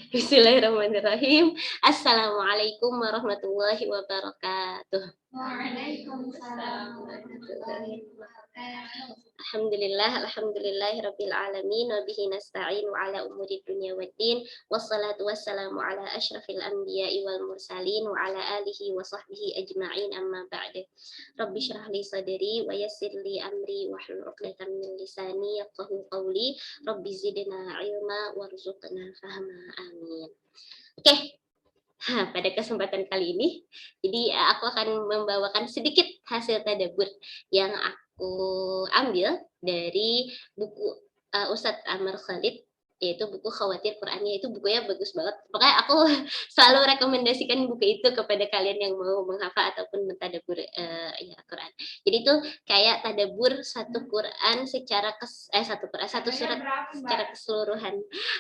Bismillahirrahmanirrahim. Assalamualaikum warahmatullahi wabarakatuh. Waalaikumsalam Warahmatullahi warahmatullahi wabarakatuh. Alhamdulillahirabbil alamin wa bihi nasta'in wa ala umuri dunya waddin wassalatu wassalamu ala asyrafil anbiya'i wal mursalin wa ala alihi wa sahbihi ajma'in amma ba'du. Rabbi shrah li sadri wa yassir li amri wahlul 'uqdatam min lisani yafqahu qawli. Rabbi zidna ilma warzuqna fahma. Amin. Oke. Pada kesempatan kali ini, jadi aku akan membawakan sedikit hasil tadabbur yang aku ambil dari buku Ustadz Amar Khalid, yaitu buku Khawatir Qurannya. Itu bukunya bagus banget. Pokoknya aku selalu rekomendasikan buku itu kepada kalian yang mau menghafal ataupun mentadabbur ya Quran. Jadi itu kayak tadabbur satu Quran secara satu surat secara keseluruhan.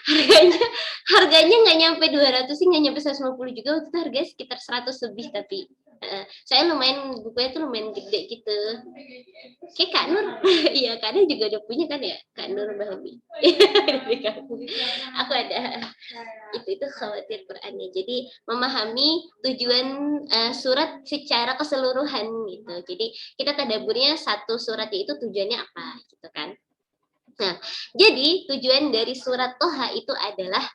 Harganya harganya nggak nyampe 200 sih, nggak nyampe 150 juga, waktu itu harganya sekitar 100 lebih. Tapi saya lumayan, bukunya tuh lumayan gede gitu. Kayak Kak Nur, iya Kak Nur juga udah punya kan ya, Kak Nur Bahmi. Aku ada itu Khawatir Qurannya. Jadi memahami tujuan surat secara keseluruhan gitu. Jadi kita tadabburnya satu surat itu tujuannya apa gitu kan. Nah, jadi tujuan dari surat Toha itu adalah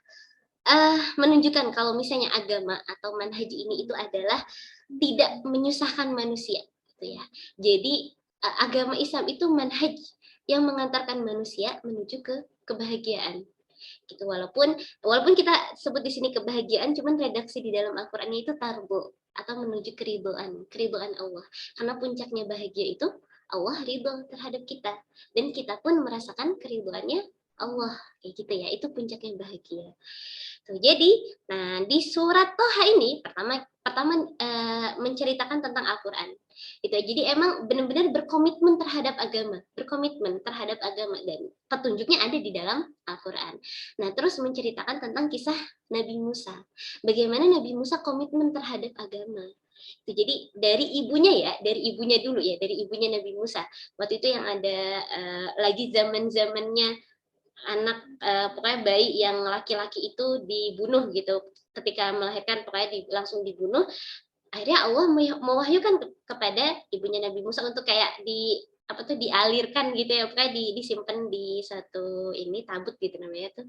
menunjukkan kalau misalnya agama atau manhaj ini itu adalah tidak menyusahkan manusia gitu ya. Jadi agama Islam itu manhaj yang mengantarkan manusia menuju ke kebahagiaan gitu. Walaupun kita sebut di sini kebahagiaan, cuman redaksi di dalam Al-Qur'annya itu tarbo atau menuju keridhaan Allah. Karena puncaknya bahagia itu Allah ridho terhadap kita, dan kita pun merasakan keridhaannya Allah kayak gitu ya. Itu puncaknya bahagia. Tuh, jadi, nah di surat Toha ini pertama menceritakan tentang Al-Quran. Gitu. Jadi emang benar-benar berkomitmen terhadap agama, dan petunjuknya ada di dalam Al-Quran. Nah, terus menceritakan tentang kisah Nabi Musa. Bagaimana Nabi Musa komitmen terhadap agama. Jadi dari ibunya dulu ya, dari ibunya Nabi Musa. Waktu itu yang ada lagi zaman-zamannya anak pokoknya bayi yang laki-laki itu dibunuh gitu, ketika melahirkan pokoknya langsung dibunuh. Akhirnya Allah mewahyukan kepada ibunya Nabi Musa untuk kayak dialirkan gitu ya, pokoknya disimpan di satu ini tabut gitu namanya tuh,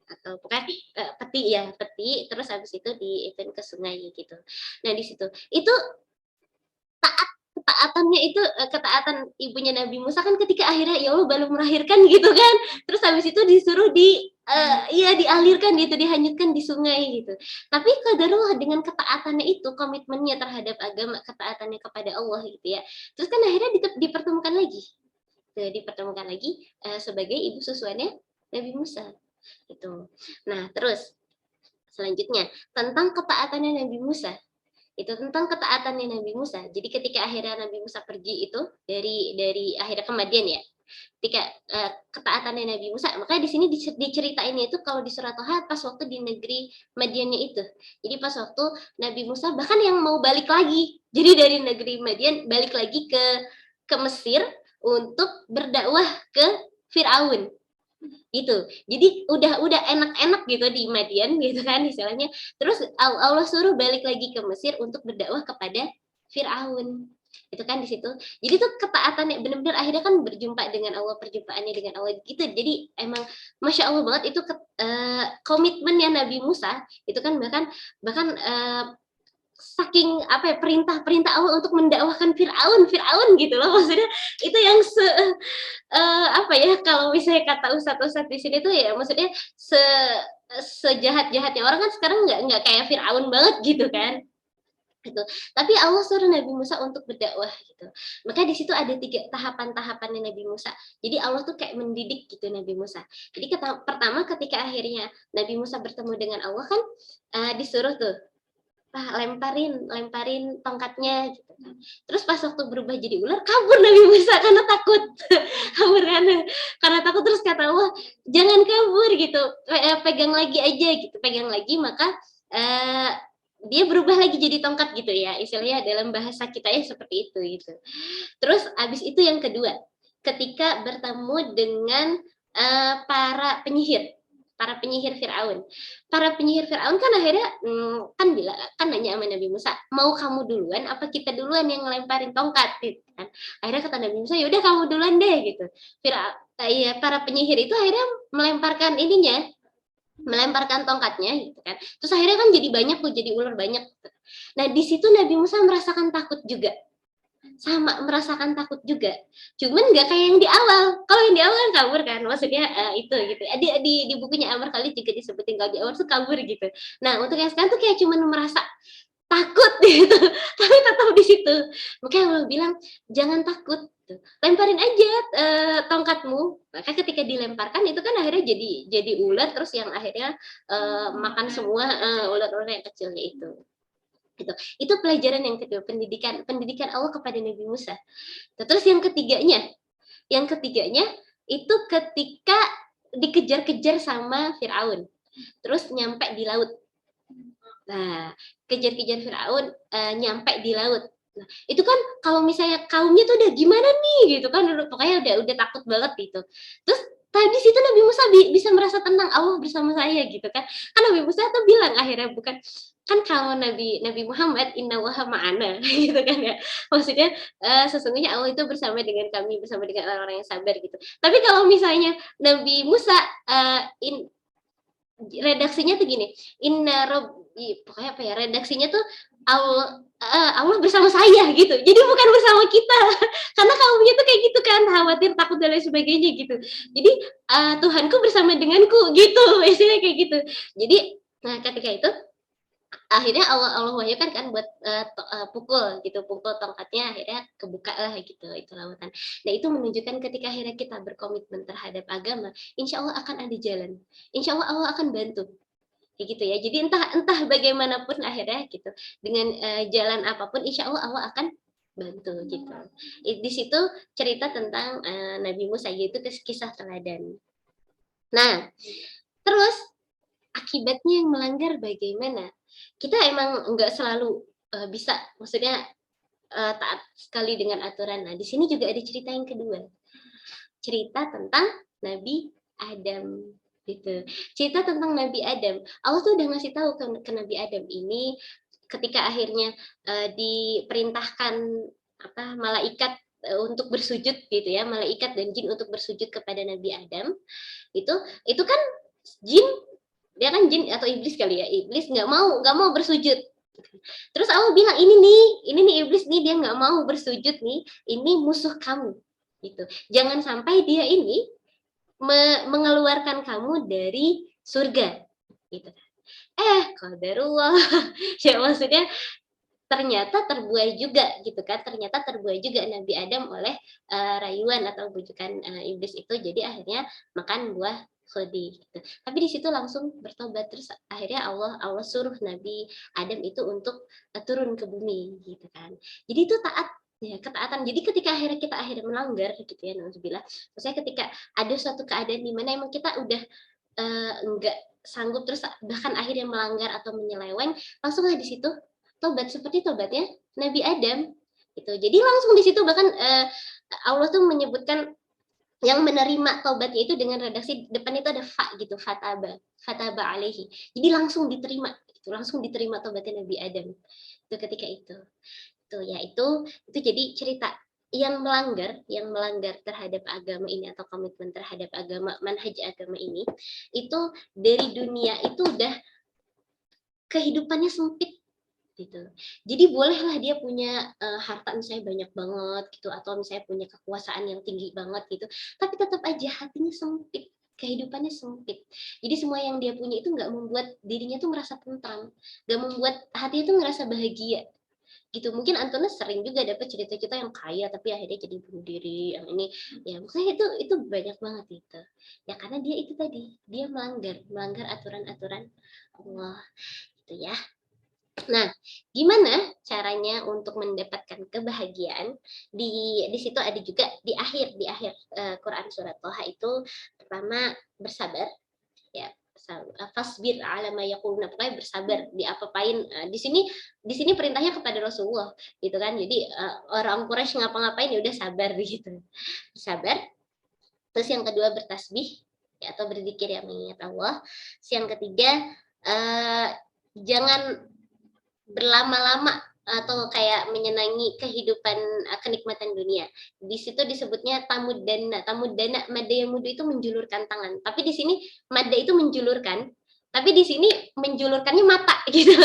atau pokoknya peti, terus habis itu diitin ke sungai gitu. Nah di situ itu ketaatan ibunya Nabi Musa kan ketika akhirnya ya Allah baru melahirkan gitu kan, terus habis itu disuruh dialirkan gitu, dihanyutkan di sungai gitu. Tapi qadarullah dengan ketaatannya itu, komitmennya terhadap agama, ketaatannya kepada Allah gitu ya. Terus kan akhirnya dipertemukan lagi sebagai ibu susuannya Nabi Musa gitu. Nah, terus selanjutnya tentang ketaatannya Nabi Musa. Itu tentang ketaatannya Nabi Musa. Jadi ketika akhirnya Nabi Musa pergi itu dari akhirnya ke Madian ya. Ketika ketaatannya Nabi Musa, makanya di sini diceritainnya itu kalau di surat Toha pas waktu di negeri Madiannya itu. Jadi pas waktu Nabi Musa bahkan yang mau balik lagi. Jadi dari negeri Madian balik lagi ke Mesir untuk berdakwah ke Firaun gitu. Jadi udah enak-enak gitu di Madian gitu kan istilahnya. Terus Allah suruh balik lagi ke Mesir untuk berdakwah kepada Firaun. Itu kan di situ. Jadi tuh ketaatannya benar-benar akhirnya kan berjumpa dengan Allah, perjumpaannya dengan Allah gitu. Jadi emang Masya Allah banget itu komitmennya Nabi Musa itu kan bahkan saking perintah Allah untuk mendakwahkan Firaun gitu loh, maksudnya itu yang kalau misalnya kata ustadz di sini tuh ya maksudnya sejahat-jahatnya orang kan sekarang nggak kayak Firaun banget gitu kan gitu. Tapi Allah suruh Nabi Musa untuk berdakwah gitu. Maka di situ ada 3 tahapan-tahapannya Nabi Musa. Jadi Allah tuh kayak mendidik gitu Nabi Musa. Jadi pertama ketika akhirnya Nabi Musa bertemu dengan Allah kan disuruh tuh lemparin tongkatnya gitu kan. Terus pas waktu berubah jadi ular, kabur Nabi Musa karena takut. Kabur karena takut, terus kata Allah, "Jangan kabur gitu. Pegang lagi aja gitu." Pegang lagi, maka dia berubah lagi jadi tongkat gitu ya. Istilahnya dalam bahasa kita ya seperti itu gitu. Terus abis itu yang kedua, ketika bertemu dengan para penyihir. para penyihir Firaun. Para penyihir Firaun kan akhirnya kan nanya sama Nabi Musa, mau kamu duluan apa kita duluan yang ngelemparin tongkat gitu kan. Akhirnya kata Nabi Musa, yaudah kamu duluan deh gitu. Para penyihir itu akhirnya melemparkan tongkatnya gitu kan. Terus akhirnya kan jadi banyak tuh, jadi ular banyak. Nah di situ Nabi Musa merasakan takut juga. Merasakan takut juga, cuman nggak kayak yang di awal. Kalau yang di awal kan kabur kan, maksudnya itu gitu. Di bukunya Amr Khalid juga disebutin kalau di awal tuh kabur gitu. Nah untuk yang sekarang tuh kayak cuman merasa takut gitu, tapi tetap di situ. Makanya Allah bilang jangan takut, lemparin aja tongkatmu. Maka ketika dilemparkan itu kan akhirnya jadi ular, terus yang akhirnya makan semua ular-ular yang kecilnya itu. Gitu. Itu pelajaran yang kedua, pendidikan Allah kepada Nabi Musa. Terus yang ketiganya itu ketika dikejar-kejar sama Firaun, terus nyampe di laut. Nah, kejar-kejar Firaun, nyampe di laut. Nah, itu kan kalau misalnya kaumnya tuh udah gimana nih gitu kan, pokoknya udah takut banget gitu. Terus tadi situ Nabi Musa bisa merasa tenang, Allah bersama saya gitu kan. Kan Nabi Musa tuh bilang akhirnya, bukan kan kalau Nabi Muhammad inna waha ma'ana gitu kan ya. Maksudnya sesungguhnya Allah itu bersama dengan kami, bersama dengan orang-orang yang sabar gitu. Tapi kalau misalnya Nabi Musa redaksinya tuh gini, inna robbi, pokoknya apa ya, redaksinya tuh Allah bersama saya gitu. Jadi bukan bersama kita. Karena kaumnya tuh kayak gitu kan, khawatir, takut dan lain sebagainya gitu. Jadi Tuhanku bersama denganku gitu, biasanya kayak gitu. Jadi ketika itu akhirnya Allah wahyukan kan buat pukul tongkatnya, akhirnya kebuka lah gitu itu lautan. Nah itu menunjukkan ketika akhirnya kita berkomitmen terhadap agama, insya Allah akan ada jalan, insya Allah akan bantu kayak gitu ya. Jadi entah bagaimanapun akhirnya gitu, dengan jalan apapun insya Allah akan bantu gitu. Di situ cerita tentang Nabi Musa, yaitu kisah teladan. Nah terus akibatnya yang melanggar bagaimana? Kita emang nggak selalu bisa, maksudnya taat sekali dengan aturan. Nah, di sini juga ada cerita yang kedua. Cerita tentang Nabi Adam gitu. Cerita tentang Nabi Adam. Allah tuh udah ngasih tahu ke Nabi Adam ini ketika akhirnya diperintahkan malaikat untuk bersujud gitu ya, malaikat dan jin untuk bersujud kepada Nabi Adam. Itu kan jin, dia kan jin atau iblis kali ya, iblis nggak mau bersujud. Terus Allah bilang ini nih iblis nih, dia nggak mau bersujud nih, ini musuh kamu gitu. Jangan sampai dia ini mengeluarkan kamu dari surga gitu. Qadarullah. Ya maksudnya ternyata terbuai juga gitu kan, ternyata terbuai juga Nabi Adam oleh rayuan atau bujukan iblis itu, jadi akhirnya makan buah khudi gitu. Tapi di situ langsung bertobat, terus akhirnya Allah suruh Nabi Adam itu untuk turun ke bumi gitu kan. Jadi itu taat ya, ketaatan. Jadi ketika kita melanggar gitu ya, nauzubillah, maksudnya ketika ada suatu keadaan di mana emang kita udah enggak sanggup, terus bahkan akhirnya melanggar atau menyeleweng, langsunglah di situ tobat seperti tobatnya Nabi Adam gitu. Jadi langsung di situ bahkan Allah tuh menyebutkan yang menerima tobatnya itu dengan redaksi depan itu ada fa gitu, fataba alaihi. Jadi langsung diterima gitu, langsung diterima tobatnya Nabi Adam. Itu ketika itu ya itu jadi cerita yang melanggar terhadap agama ini atau komitmen terhadap agama, manhaj agama ini, itu dari dunia itu udah kehidupannya sempit gitu. Jadi bolehlah dia punya harta misalnya banyak banget gitu, atau misalnya punya kekuasaan yang tinggi banget gitu, tapi tetap aja hatinya sempit, kehidupannya sempit. Jadi semua yang dia punya itu nggak membuat dirinya tuh merasa tentram, nggak membuat hatinya tuh ngerasa bahagia gitu. Mungkin Antones sering juga dapat cerita-cerita yang kaya tapi akhirnya jadi bunuh diri, yang ini ya, maksudnya itu banyak banget gitu ya, karena dia itu tadi, dia melanggar aturan-aturan Allah gitu ya. Nah, gimana caranya untuk mendapatkan kebahagiaan? Di situ ada juga di akhir Quran surat Thaha itu, pertama bersabar ya, fasbir ala ma yaquluna, pokoknya bersabar diapa-apain. Di sini perintahnya kepada Rasulullah gitu kan. Jadi orang Quraisy ngapa-ngapain ya udah sabar gitu. Sabar. Terus yang kedua bertasbih ya, atau berzikir yang mengingat Allah. Yang ketiga, jangan berlama-lama atau kayak menyenangi kehidupan, kenikmatan dunia. Di situ disebutnya tamudana. Tamudana, madda yang mudu itu menjulurkan tangan. Tapi di sini madda itu menjulurkan, tapi di sini menjulurkannya mata gitu.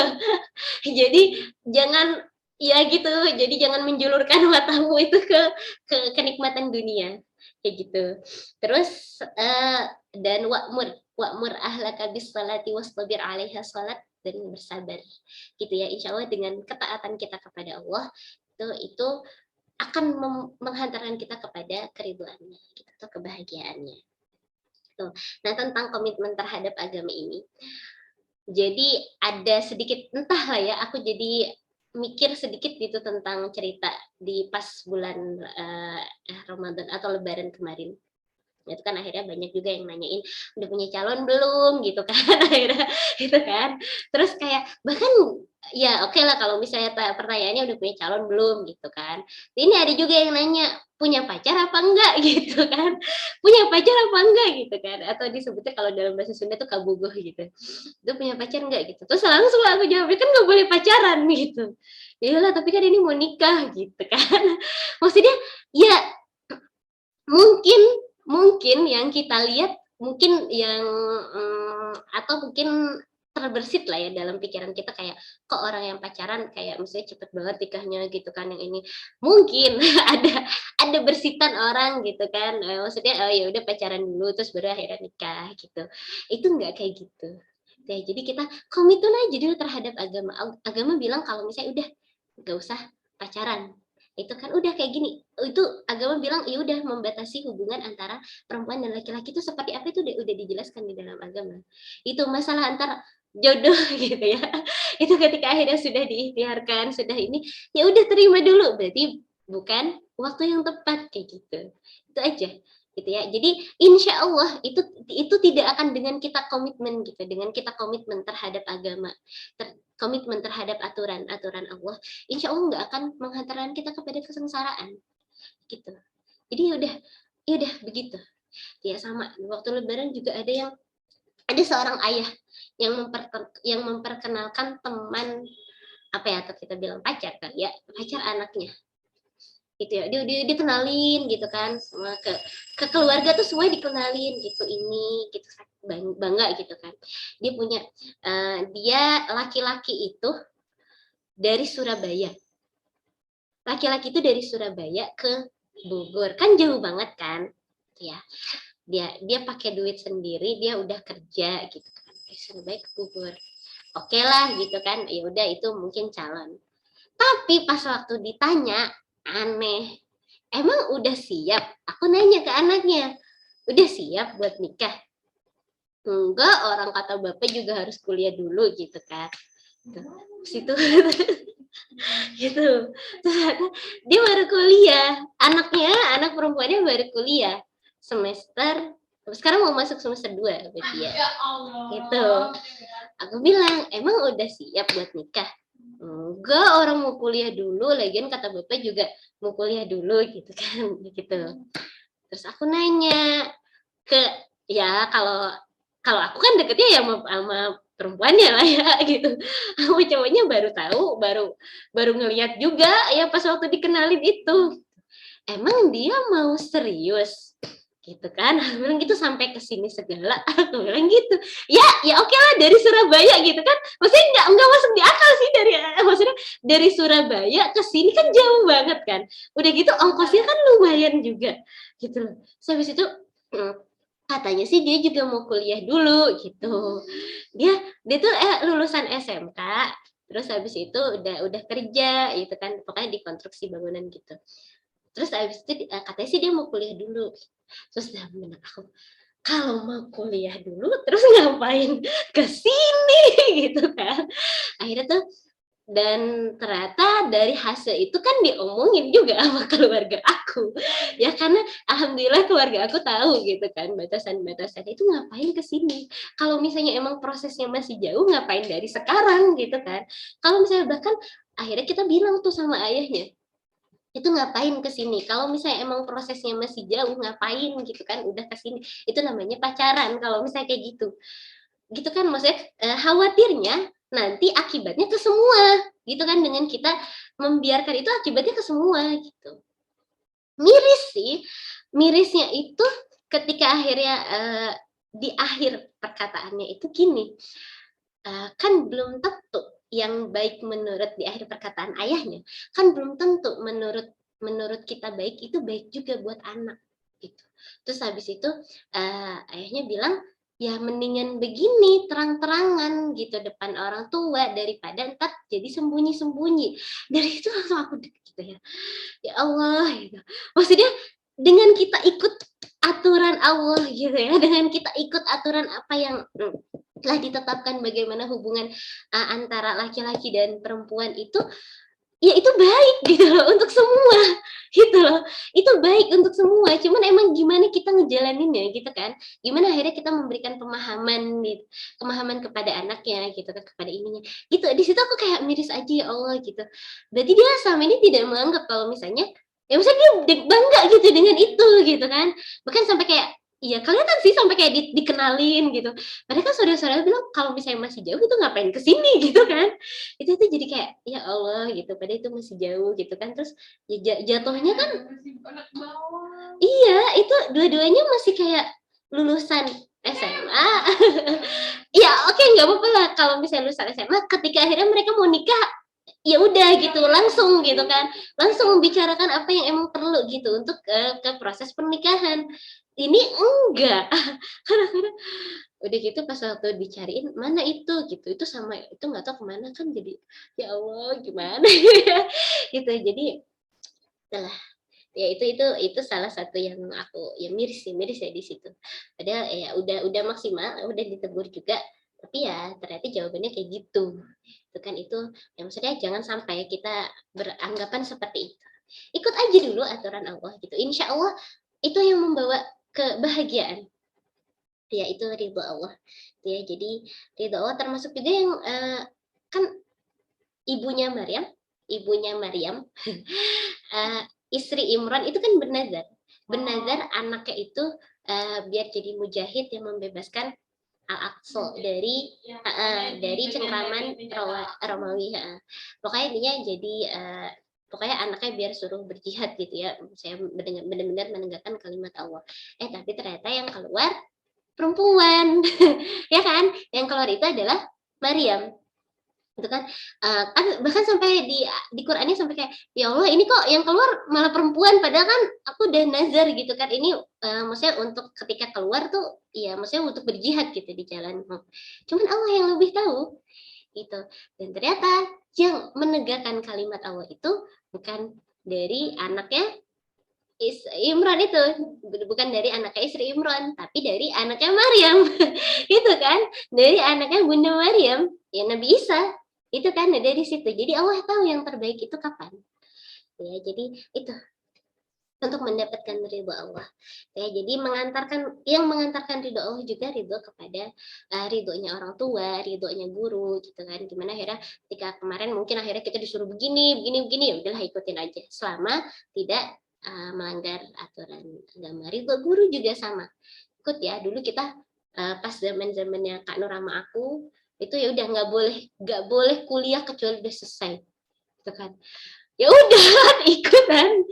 Jadi jangan ya gitu. Jadi jangan menjulurkan matamu itu ke kenikmatan dunia. Kayak gitu. Terus dan wa'mur ahlaka bis salati wastabir 'alaiha salat, dan bersabar gitu ya. Insya Allah dengan ketaatan kita kepada Allah itu akan menghantarkan kita kepada keriduannya gitu, atau kebahagiaannya tuh. Nah, tentang komitmen terhadap agama ini, jadi ada sedikit entahlah ya, aku jadi mikir sedikit gitu tentang cerita di pas bulan Ramadan atau Lebaran kemarin. Itu kan akhirnya banyak juga yang nanyain, "Udah punya calon belum?" Gitu kan, akhirnya gitu kan. Terus kayak bahkan ya oke lah kalau misalnya pertanyaannya, "Udah punya calon belum?" Gitu kan. Ini ada juga yang nanya, "Punya pacar apa enggak?" Gitu kan. "Punya pacar apa enggak?" Gitu kan. Atau disebutnya kalau dalam bahasa Sunda tuh kabogoh gitu. "Itu punya pacar enggak?" Gitu. Terus langsung aku jawabnya, "Kan nggak boleh pacaran." Gitu. "Ya iyalah, tapi kan ini mau nikah." Gitu kan. Maksudnya ya mungkin mungkin yang kita lihat, mungkin yang, atau mungkin terbersit lah ya dalam pikiran kita kayak, kok orang yang pacaran kayak maksudnya cepet banget nikahnya gitu kan, yang ini. Mungkin ada bersitan orang gitu kan, maksudnya, oh ya udah pacaran dulu terus baru akhirnya nikah gitu. Itu enggak kayak gitu. Ya jadi kita komitmen aja dulu terhadap agama. Agama bilang kalau misalnya udah nggak usah pacaran. Itu kan udah kayak gini, itu agama bilang ya udah membatasi hubungan antara perempuan dan laki-laki itu seperti apa itu udah dijelaskan di dalam agama. Itu masalah antara jodoh gitu ya. Itu ketika akhirnya sudah diikhtiarkan, sudah ini, ya udah terima dulu, berarti bukan waktu yang tepat kayak gitu. Itu aja gitu ya. Jadi insya Allah itu tidak akan dengan kita komitmen gitu, dengan kita komitmen terhadap agama, komitmen terhadap aturan-aturan Allah, insya Allah nggak akan menghantarkan kita kepada kesengsaraan gitu. Jadi ya udah begitu. Ya sama waktu Lebaran juga ada seorang ayah yang memperkenalkan teman, apa ya, atau kita bilang pacar kali ya, pacar anaknya gitu ya. Dia kenalin gitu kan sama ke keluarga tuh semuanya dikenalin gitu, ini gitu, bangga gitu kan. Dia punya dia laki-laki itu dari Surabaya. Laki-laki itu dari Surabaya ke Bogor. Kan jauh banget kan? Ya. Dia pakai duit sendiri, dia udah kerja gitu kan. Dari Surabaya ke Bogor. Oke lah gitu kan. Ya udah itu mungkin calon. Tapi pas waktu ditanya, aneh. Emang udah siap? Aku nanya ke anaknya. Udah siap buat nikah? Enggak, orang kata bapak juga harus kuliah dulu gitu kan. Situ gitu. Ternyata dia baru kuliah, anak perempuannya baru kuliah semester, sekarang mau masuk semester 2 berarti ya. Ya Allah. Gitu. Aku bilang, "Emang udah siap buat nikah?" "Enggak, orang mau kuliah dulu, lagian kata bapak juga mau kuliah dulu," gitu kan, gitu. Terus aku nanya ke, ya kalau kalau aku kan deketnya ya sama perempuannya lah ya gitu. Sama cowoknya baru tahu, baru ngelihat juga ya pas waktu dikenalin itu. "Emang dia mau serius?" Gitu kan. Aku bilang gitu, "Sampai ke sini segala." Aku bilang gitu. Ya oke lah dari Surabaya gitu kan. Maksudnya enggak masuk di akal sih maksudnya dari Surabaya ke sini kan jauh banget kan. Udah gitu ongkosnya kan lumayan juga gitu loh. Terus habis itu katanya sih dia juga mau kuliah dulu gitu. Dia tuh lulusan SMK, terus habis itu udah kerja gitu kan, pokoknya di konstruksi bangunan gitu. Terus habis itu katanya sih dia mau kuliah dulu. Terus dalam benak aku, kalau mau kuliah dulu terus ngapain ke sini gitu kan. Akhirnya tuh, dan ternyata dari hasil itu kan diomongin juga sama keluarga aku. Ya karena alhamdulillah keluarga aku tahu gitu kan batasan-batasan itu, ngapain ke sini. Kalau misalnya emang prosesnya masih jauh, ngapain dari sekarang gitu kan. Kalau misalnya bahkan akhirnya kita bilang tuh sama ayahnya, itu ngapain ke sini? Kalau misalnya emang prosesnya masih jauh, ngapain gitu kan, udah ke sini. Itu namanya pacaran kalau misalnya kayak gitu. Gitu kan maksudnya, khawatirnya nanti akibatnya ke semua, gitu kan, dengan kita membiarkan itu akibatnya ke semua, gitu. Miris sih, mirisnya itu ketika akhirnya, di akhir perkataannya itu gini, kan belum tentu yang baik menurut di akhir perkataan ayahnya, kan belum tentu menurut menurut kita baik itu baik juga buat anak, gitu. Terus habis itu, ayahnya bilang, "Ya mendingan begini, terang-terangan gitu depan orang tua daripada entar jadi sembunyi-sembunyi." Dari itu langsung aku deg gitu ya. Ya Allah gitu. Maksudnya dengan kita ikut aturan Allah gitu ya, dengan kita ikut aturan apa yang telah ditetapkan bagaimana hubungan antara laki-laki dan perempuan itu, ya itu baik gitu loh untuk semua gitu loh. Itu baik untuk semua, cuman emang gimana kita ngejalaninnya gitu kan. Gimana akhirnya kita memberikan pemahaman gitu, pemahaman kepada anaknya gitu kan, kepada ininya. Gitu, di situ aku kayak miris aja ya Allah gitu. Berarti dia selama ini tidak menganggap kalau misalnya ya misalnya dia bangga gitu dengan itu gitu kan. Bahkan sampai kayak iya kelihatan sih sampai kayak dikenalin gitu. Padahal kan saudara-saudara bilang kalau misalnya masih jauh itu ngapain ke sini gitu kan. Itu jadi kayak ya Allah gitu, padahal itu masih jauh gitu kan. Terus ya jatuhnya kan iya, itu dua-duanya masih kayak lulusan SMA. Ya oke nggak apa-apa lah kalau misalnya lulusan SMA ketika akhirnya mereka mau nikah, ya udah gitu langsung gitu kan, langsung membicarakan apa yang emang perlu gitu untuk ke proses pernikahan. Ini enggak. Kadang-kadang udah gitu pas waktu dicariin, "Mana itu sama itu nggak tahu kemana kan jadi, ya Allah gimana ya, gitu. Jadi itulah, ya itu salah satu yang aku ya miris ya di situ. Padahal ya udah maksimal, udah ditegur juga, tapi ya ternyata jawabannya kayak gitu. Itu kan itu ya maksudnya jangan sampai kita beranggapan seperti itu. Ikut aja dulu aturan Allah gitu, insya Allah itu yang membawa kebahagiaan. Ya itu ridho Allah. Ya jadi ridho Allah termasuk juga yang, kan ibunya Maryam ibunya Maryam, istri Imran itu kan bernazar. Bernazar anaknya itu, biar jadi mujahid yang membebaskan Al-Aqsa dari cengkraman Romawi, heeh. Pokoknya intinya jadi, pokoknya anaknya biar suruh berjihad gitu ya, saya benar-benar menegakkan kalimat Allah. Tapi ternyata yang keluar perempuan, ya kan? Yang keluar itu adalah Maryam. Itu kan, kan bahkan sampai di Qur'annya sampai kayak, "Ya Allah ini kok yang keluar malah perempuan padahal kan aku udah nazar," gitu kan. Ini, maksudnya untuk ketika keluar tuh ya maksudnya untuk berjihad gitu di jalan. Cuman Allah yang lebih tahu, gitu. Dan ternyata yang menegakkan kalimat Allah itu bukan dari anaknya Imran itu, bukan dari anaknya istri Imran, tapi dari anaknya Maryam, itu kan, dari anaknya Bunda Maryam, ya Nabi Isa, itu kan dari situ. Jadi Allah tahu yang terbaik itu kapan. Ya, jadi itu untuk mendapatkan ridho Allah. Ya, jadi mengantarkan ridho Allah juga ridho kepada ridhonya orang tua, ridhonya guru, gitu kan. Gimana akhirnya ketika kemarin mungkin akhirnya kita disuruh begini, begini, begini, ya udahlah ikutin aja. Selama tidak melanggar aturan agama. Ridho guru juga sama. Ikut ya. Dulu kita pas zaman-zamannya Kak Nur sama aku itu ya udah nggak boleh kuliah kecuali udah selesai. Gitu kan. Ya udah ikutan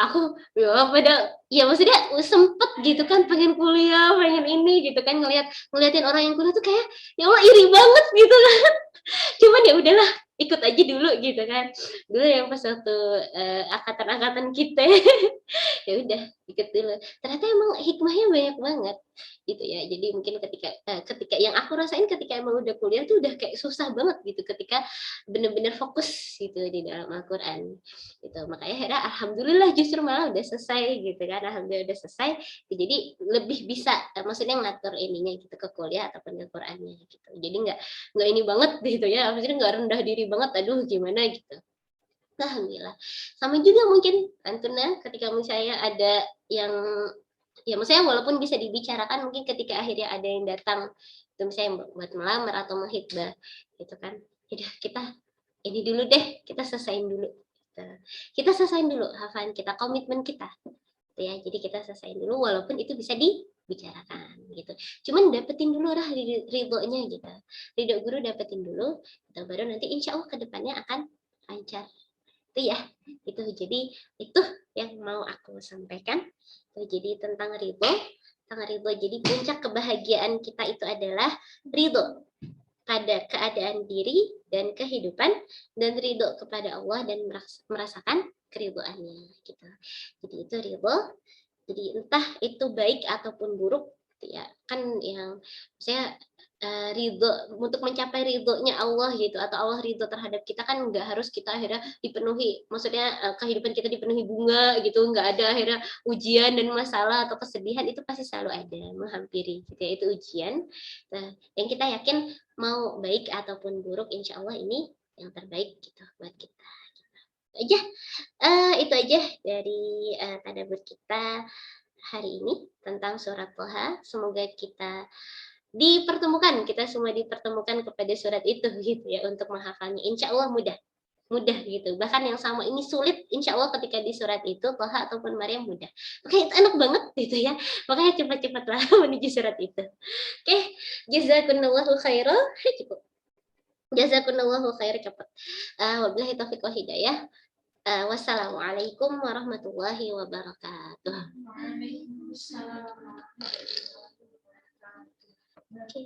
aku ya pada ya maksudnya sempet gitu kan pengen kuliah pengen ini gitu kan ngeliatin orang yang kuliah tuh kayak ya Allah iri banget gitu kan cuman ya udahlah ikut aja dulu gitu kan dulu yang pas waktu angkatan-angkatan kita ya udah ikut dulu ternyata emang hikmahnya banyak banget gitu ya jadi mungkin ketika yang aku rasain ketika emang udah kuliah tuh udah kayak susah banget gitu ketika bener-bener fokus gitu di dalam Al-Quran gitu makanya akhirnya alhamdulillah justru malah udah selesai gitu kan alhamdulillah udah selesai jadi lebih bisa maksudnya ngatur ininya gitu ke kuliah ataupun ke Qurannya gitu jadi nggak ini banget gitu ya maksudnya nggak rendah diri banget aduh gimana gitu. Alhamdulillah. Sama juga mungkin Antuna ketika misalnya ada yang ya maksudnya walaupun bisa dibicarakan mungkin ketika akhirnya ada yang datang itu misalnya buat melamar atau menghitbah gitu kan. Ya udah kita ini dulu deh, kita selesaiin dulu. gitu. Kita selesaiin dulu hafalan kita, komitmen kita. Gitu ya. Jadi kita selesaiin dulu walaupun itu bisa dibicarakan gitu. Cuman dapetin dulu ridhonya gitu. Ridho guru dapetin dulu, gitu. Baru nanti insya Allah kedepannya akan lancar. Itu ya. Itu jadi itu yang mau aku sampaikan. Jadi tentang ridho. Jadi puncak kebahagiaan kita itu adalah ridho pada keadaan diri dan kehidupan, dan ridho kepada Allah dan merasakan keridhoannya gitu. Jadi itu ridho. Jadi entah itu baik ataupun buruk gitu ya. Kan yang saya ridho untuk mencapai ridhonya Allah gitu, atau Allah ridho terhadap kita kan nggak harus kita akhirnya dipenuhi, maksudnya kehidupan kita dipenuhi bunga gitu, nggak ada akhirnya ujian dan masalah atau kesedihan, itu pasti selalu ada menghampiri gitu ya, itu ujian. Nah, yang kita yakin mau baik ataupun buruk, insya Allah ini yang terbaik gitu buat kita. Aja, itu aja dari tadabbur kita hari ini tentang surat Thaha. Semoga kita dipertemukan, kita semua dipertemukan kepada surat itu gitu ya, untuk menghafalnya. Insya Allah mudah gitu. Bahkan yang sama ini sulit, insya Allah ketika di surat itu Thaha ataupun Maryam mudah. Oke, itu enak banget gitu ya. Makanya cepat-cepatlah menuju surat itu. Oke, jazakumullahu khairan. Cukup. Jazakumullahu khairan, cepat. Wabillahi taufiq wa hidayah. Wassalamualaikum warahmatullahi wabarakatuh. Waalaikumsalam. Oke.